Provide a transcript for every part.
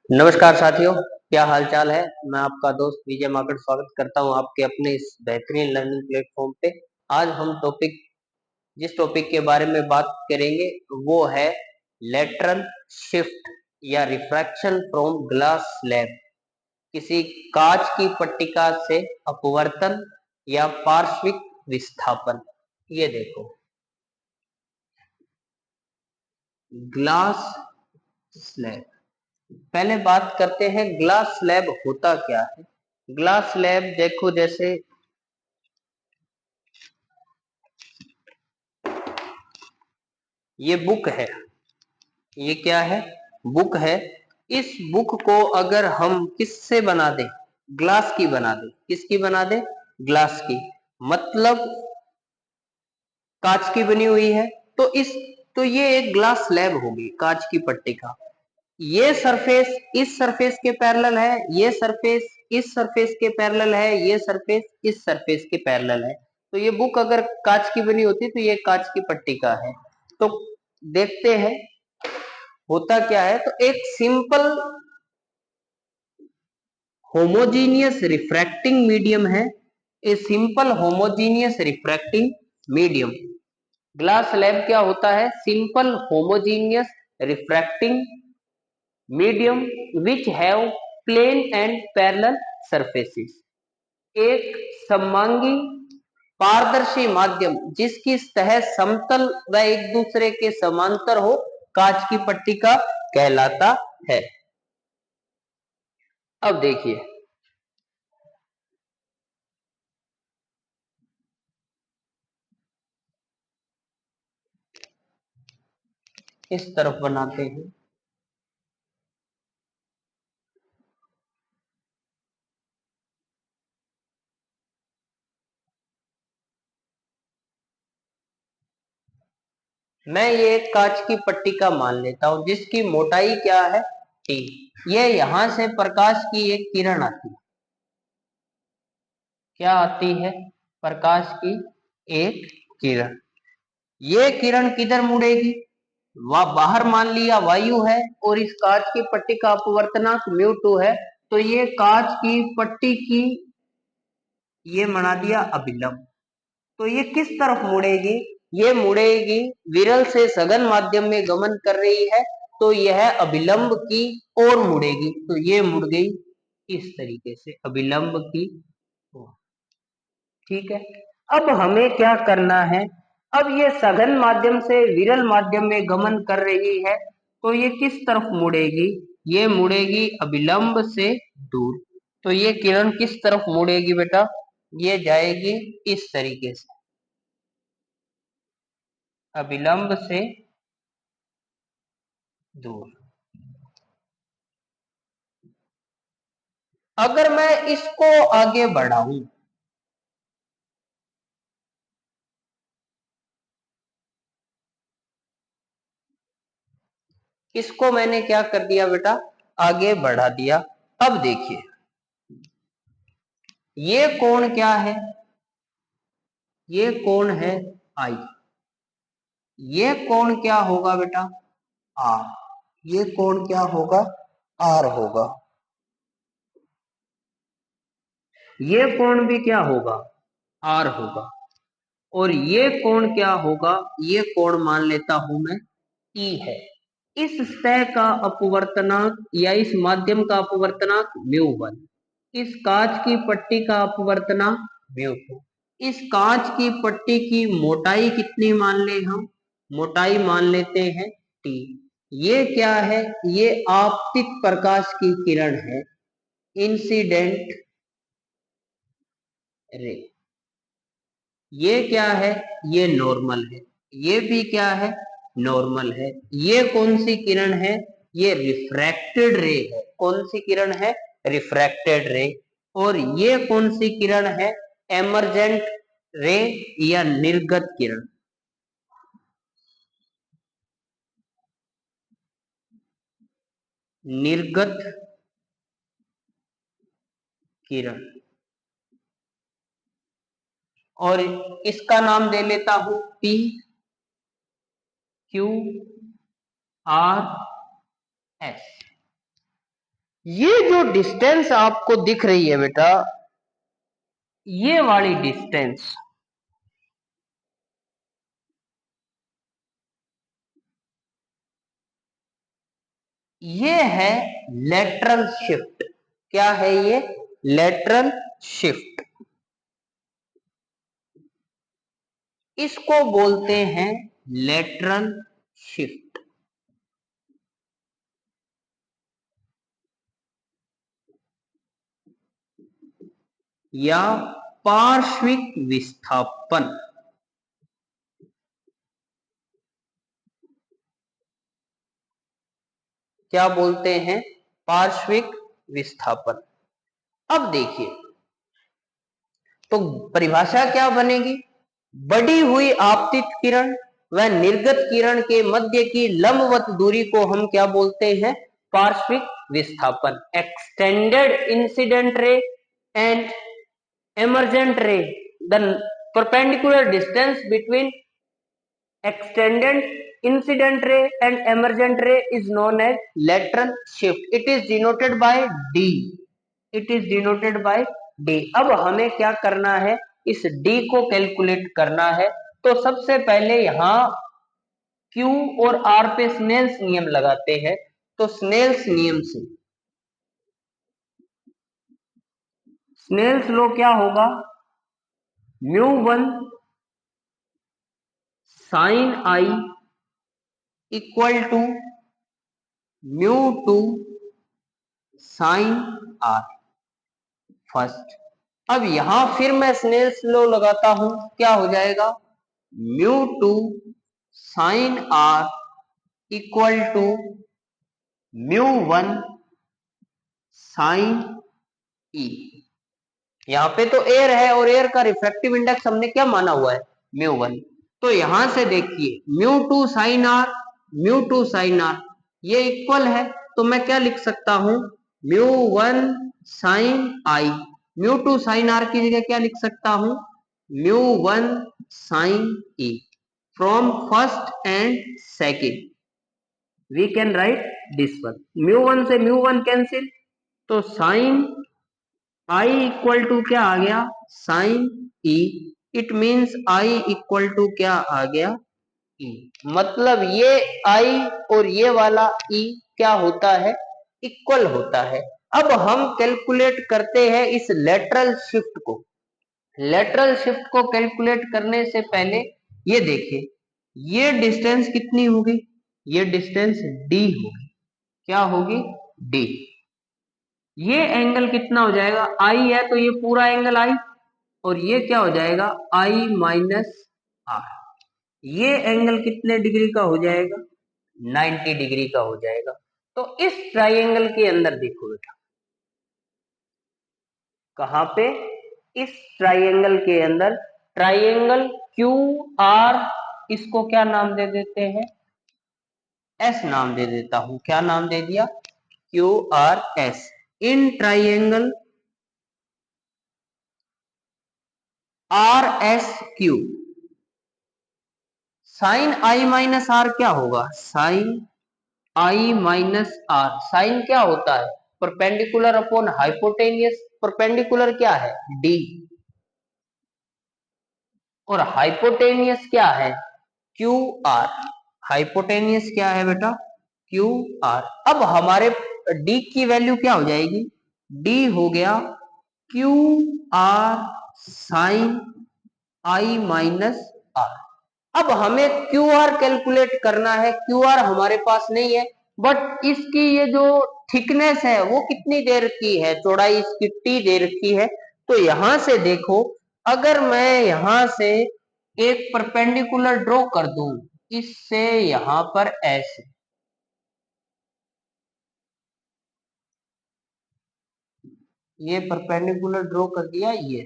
नमस्कार साथियों, क्या हाल चाल है। मैं आपका दोस्त विजय माकड़ स्वागत करता हूं आपके अपने इस बेहतरीन लर्निंग प्लेटफॉर्म पे। आज हम जिस टॉपिक के बारे में बात करेंगे वो है लेटरल शिफ्ट या रिफ्रैक्शन फ्रॉम ग्लास स्लैब। किसी कांच की पट्टिका से अपवर्तन या पार्श्विक विस्थापन। ये देखो, ग्लास स्लैब। पहले बात करते हैं ग्लास स्लैब होता क्या है। ग्लास स्लैब देखो, जैसे ये बुक है, ये क्या है, बुक है। इस बुक को अगर हम किससे बना दें, ग्लास की बना दें। किसकी बना दें? ग्लास की, मतलब कांच की बनी हुई है। तो ये एक ग्लास स्लैब होगी, कांच की पट्टिका। ये सरफेस इस सरफेस के पैरेलल है, ये सरफेस इस सरफेस के पैरेलल है, ये सरफेस इस सरफेस के पैरेलल है। तो ये बुक अगर कांच की बनी होती तो ये कांच की पट्टिका है। तो देखते हैं होता क्या है। तो एक सिंपल होमोजीनियस रिफ्रैक्टिंग मीडियम है, a simple homogeneous refracting medium. Glass slab क्या होता है? Simple homogeneous refracting medium which have plane and parallel surfaces. एक सममांगी पारदर्शी माध्यम जिसकी सतह समतल व एक दूसरे के समांतर हो, कांच की पट्टिका कहलाता है। अब देखिए, इस तरफ बनाते हैं। मैं ये एक कांच की पट्टिका मान लेता हूं जिसकी मोटाई क्या है? टी। ये यहां से प्रकाश की एक किरण आती है। क्या आती है? प्रकाश की एक किरण। ये किरण किधर मुड़ेगी? वह बाहर मान लिया वायु है, और इस कांच की पट्टी का अपवर्तनांक μ2 है। तो ये कांच की पट्टी की ये बना दिया अभिलंब। तो ये किस तरफ मुड़ेगी? ये मुड़ेगी, विरल से सघन माध्यम में गमन कर रही है, तो यह अभिलंब की ओर मुड़ेगी। तो ये मुड़ गई इस तरीके से अभिलंब की ओर। ठीक है। अब हमें क्या करना है? अब ये सघन माध्यम से विरल माध्यम में गमन कर रही है, तो ये किस तरफ मुड़ेगी? ये मुड़ेगी अभिलंब से दूर। तो ये किरण किस तरफ मुड़ेगी बेटा? ये जाएगी इस तरीके से, अभिलंब से दूर। अगर मैं इसको आगे बढ़ाऊं, इसको मैंने क्या कर दिया बेटा? आगे बढ़ा दिया। अब देखिए, ये कोण क्या है? ये कोण है आई। ये कोण क्या होगा बेटा? आर। ये कोण क्या होगा? आर होगा। ये कोण भी क्या होगा? आर होगा। और ये कोण क्या होगा? ये कोण मान लेता हूं मैं ई है। इस सतह का अपवर्तनांक या इस माध्यम का अपवर्तनांक μ1। इस कांच की पट्टी का अपवर्तनांक μ2। इस कांच की पट्टी की मोटाई कितनी मान ले हम? मोटाई मान लेते हैं टी। ये क्या है? ये आपतित प्रकाश की किरण है, इंसिडेंट रे। ये क्या है? ये नॉर्मल है। ये भी क्या है? नॉर्मल है। ये कौन सी किरण है? ये रिफ्रैक्टेड रे है। कौन सी किरण है? रिफ्रैक्टेड रे। और ये कौन सी किरण है? एमर्जेंट रे या निर्गत किरण। निर्गत किरण। और इसका नाम दे लेता हूं पी क्यू आर एस। ये जो डिस्टेंस आपको दिख रही है बेटा, ये वाली डिस्टेंस, ये है लेटरल शिफ्ट। क्या है ये? Lateral shift. इसको बोलते हैं लेटरल शिफ्ट या पार्श्विक विस्थापन। क्या बोलते हैं? पार्श्विक विस्थापन। अब देखिए, तो परिभाषा क्या बनेगी? बढ़ी हुई आपतित किरण व निर्गत किरण के मध्य की लंबवत दूरी को हम क्या बोलते हैं? पार्श्विक विस्थापन। Extended incident ray and emergent ray, the perpendicular distance between extended incident ray and emergent ray is known as lateral shift. It is denoted by d. It is denoted by d. अब हमें क्या करना है? इस d को calculate करना है। तो सबसे पहले यहां q और r पे स्नेल्स नियम लगाते हैं। तो स्नेल्स नियम से स्नेल्स लॉ क्या होगा? μ1 sin I equal to μ2 sin R first. अब यहां फिर मैं स्नेल्स लॉ लगाता हूं, क्या हो जाएगा? μ2 sin R equal to μ1 sin E। यहाँ पे तो एयर है और एयर का रिफ्रैक्टिव इंडेक्स हमने क्या माना हुआ है? μ1। तो यहां से देखिए μ2 sin R, μ2 sin R ये इक्वल है। तो मैं क्या लिख सकता हूं? μ1 sin I, μ2 sin R की जगह क्या लिख सकता हूं? μ1 sin E। From first and second we can write this one. μ1 से μ1 कैंसिल, तो sin I इक्वल टू क्या आ गया? Sine E। It means I equal to क्या आ गया? E। मतलब ये I और ये वाला E क्या होता है? इक्वल होता है। अब हम कैलकुलेट करते हैं इस लेटरल शिफ्ट को। लेटरल शिफ्ट को कैलकुलेट करने से पहले ये देखिए, ये डिस्टेंस कितनी होगी? ये डिस्टेंस D होगी। क्या होगी? D। ये एंगल कितना हो जाएगा? I है तो ये पूरा एंगल I, और ये क्या हो जाएगा? I minus R। ये एंगल कितने डिग्री का हो जाएगा? 90 डिग्री का हो जाएगा। तो इस ट्राइंगल के अंदर देखो बेटा, कहां पे? इस ट्राइंगल के अंदर, ट्राइंगल क्यू आर, इसको क्या नाम दे देते हैं? एस नाम दे देता हूं। क्या नाम दे दिया? Q R S. In triangle R S Q, sine I minus R क्या होगा? Sine I minus R. Sine क्या होता है? Perpendicular upon hypotenuse. परपेंडिकुलर क्या है? डी। और हाइपोटेनियस क्या है? Q R. हाइपोटेनियस क्या है बेटा? Q R. अब हमारे डी की वैल्यू क्या हो जाएगी? डी हो गया Q R sine I minus R. अब हमें क्यू आर कैलकुलेट करना है। क्यू आर हमारे पास नहीं है, बट इसकी ये जो थिकनेस है वो कितनी दे रखी है? चौड़ाई इसकी टी दे रखी है। तो यहां से देखो, अगर मैं यहां से एक परपेंडिकुलर ड्रॉ कर दूं, इससे यहां पर ऐसे, ये परपेंडिकुलर ड्रॉ कर दिया, ये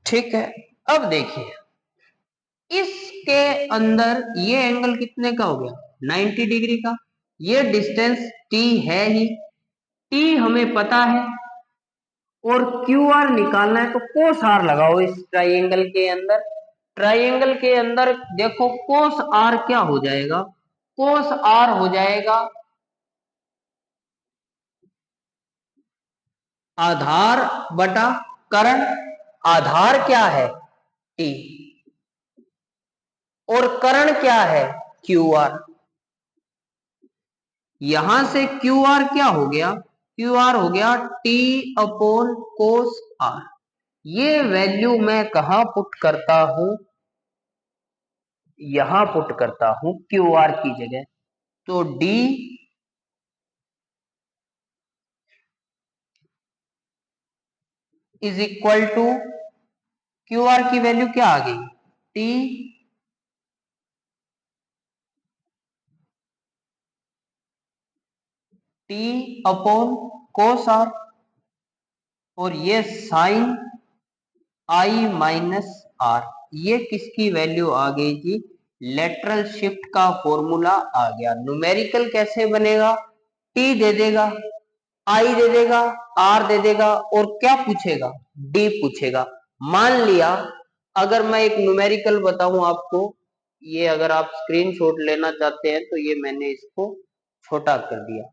ठीक है। अब देखिए, इसके अंदर ये एंगल कितने का हो गया? 90 डिग्री का। ये डिस्टेंस t है ही, t हमें पता है, और क्यू आर निकालना है। तो कोस आर लगाओ इस ट्राइंगल के अंदर। ट्राइंगल के अंदर देखो कोस आर क्या हो जाएगा? कोस आर हो जाएगा आधार बटा करण, आधार क्या है टी और करण क्या है क्यू आर। यहां से क्यू आर क्या हो गया, क्यू आर हो गया टी अपॉन कोस आर। ये वैल्यू मैं कहां पुट करता हूं, यहां पुट करता हूं क्यू आर की जगह। तो D is equal to, Q R की वैल्यू क्या आ गई, टी अपॉन कोस आर, और ये साइन आई माइनस आर। ये किसकी वैल्यू आ गई जी, लेटरल शिफ्ट का फॉर्मूला आ गया। न्यूमेरिकल कैसे बनेगा, टी दे देगा, आई दे देगा, आर दे देगा, और क्या पूछेगा, डी पूछेगा। मान लिया अगर मैं एक न्यूमेरिकल बताऊं आपको, ये अगर आप स्क्रीनशॉट लेना चाहते हैं तो ये मैंने इसको छोटा कर दिया,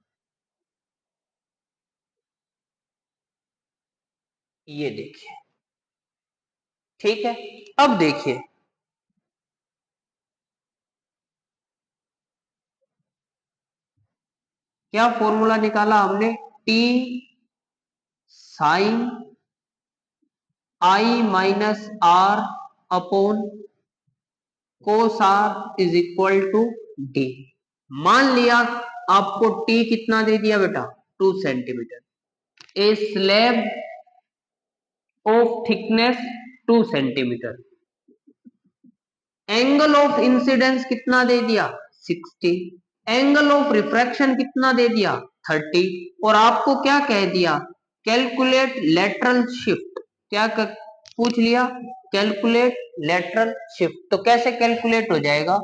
ये देखिए, ठीक है। अब देखिए क्या फॉर्मूला निकाला हमने, T sine I minus R upon cos R is equal to D. मान लिया आपको टी कितना दे दिया बेटा, 2 centimetre, a slab of thickness 2 centimetre, angle of incidence कितना दे दिया 60, एंगल ऑफ रिफ्रैक्शन कितना दे दिया 30, और आपको क्या कह दिया, कैलकुलेट लेटरल शिफ्ट, क्या पूछ लिया, कैलकुलेट लेटरल शिफ्ट। तो कैसे कैलकुलेट हो जाएगा,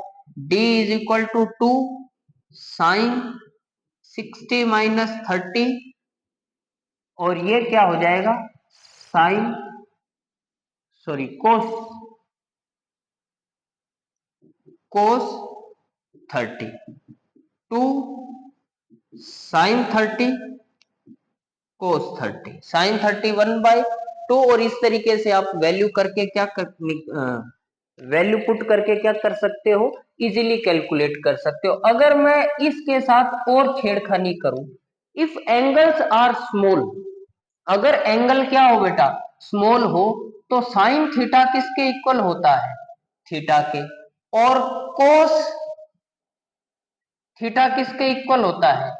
d is equal to 2 sine 60 minus 30, और ये क्या हो जाएगा sine, sorry cos, cos 30, 2 sine 30 cos 30, sine 30 1/2, और इस तरीके से आप वैल्यू करके क्या वैल्यू पुट करके क्या कर सकते हो, इजीली कैलकुलेट कर सकते हो। अगर मैं इसके साथ और छेड़खानी करूं, इफ एंगल्स आर स्मॉल, अगर एंगल क्या हो बेटा स्मॉल हो, तो साइन थीटा किसके इक्वल होता है, थीटा के, और कोस थीटा किसके इक्वल होता है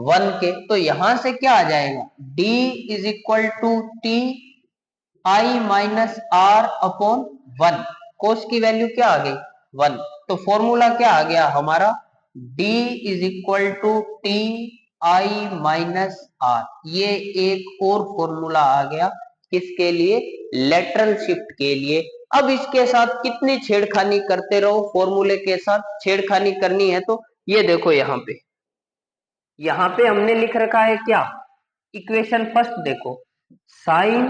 1 के। तो यहां से क्या आ जाएगा, d is equal to T I minus R upon 1, cos की वैल्यू क्या आ गई 1। तो फॉर्मूला क्या आ गया हमारा, d is equal to T I minus R. ये एक और फॉर्मूला आ गया किसके लिए, लेटरल शिफ्ट के लिए। अब इसके साथ कितनी छेड़खानी करते रहो, फॉर्मूले के साथ छेड़खानी करनी है तो ये देखो यहां पे हमने लिख रखा है क्या, इक्वेशन फर्स्ट देखो, sine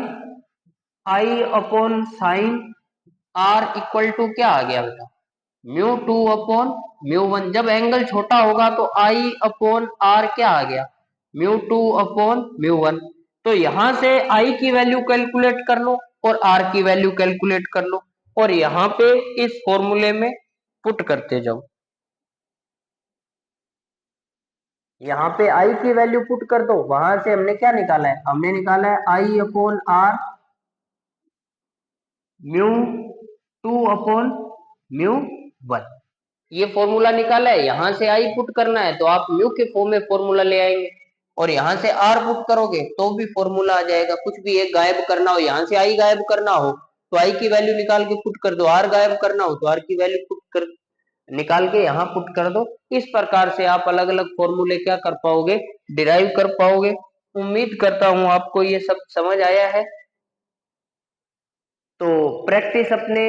I upon sine R equal to क्या आ गया बेटा, म्यू 2 अपॉन म्यू 1। जब एंगल छोटा होगा तो आई अपॉन आर क्या आ गया, म्यू 2 अपॉन म्यू 1। तो यहां से आई की वैल्यू कैलकुलेट कर लो और आर की वैल्यू कैलकुलेट कर लो, और यहां पे इस फॉर्मूले में पुट करते जाओ। यहाँ पे आई की वैल्यू पुट कर दो, वहां से हमने क्या निकाला है, हमने निकाला है I upon R mu 2 upon mu 1, ये फॉर्मूला निकाला है। यहां से आई पुट करना है तो आप म्यू के फॉर्म में फॉर्मूला ले आएंगे, और यहां से आर पुट करोगे तो भी फॉर्मूला आ जाएगा। कुछ भी एक गायब करना हो, यहां से आई गायब करना हो तो आई की वैल्यू निकाल के पुट कर दो, आर गायब करना हो तो आर की वैल्यू पुट कर निकाल के यहाँ पुट कर दो। इस प्रकार से आप अलग अलग फॉर्मूले क्या कर पाओगे, डिराइव कर पाओगे। उम्मीद करता हूं आपको ये सब समझ आया है। तो प्रैक्टिस अपने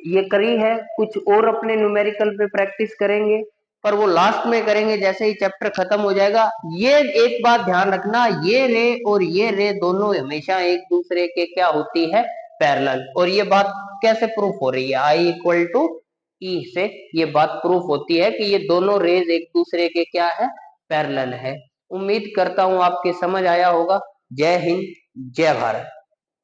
ये करी है, कुछ और अपने न्यूमेरिकल पे प्रैक्टिस करेंगे, पर वो लास्ट में करेंगे जैसे ही चैप्टर खत्म हो जाएगा। ये एक बात ध्यान रखना, ये रे और ये रे दोनों हमेशा एक दूसरे के क्या होती है, पैरेलल। और ये बात कैसे प्रूफ हो रही है, आई इक्वल टू ई से ये बात प्रूफ होती है कि ये दोनों रेज एक दूसरे के क्या है, पैरेलल है। उम्मीद करता हूं आपके समझ आया होगा। जय हिंद, जय भारत।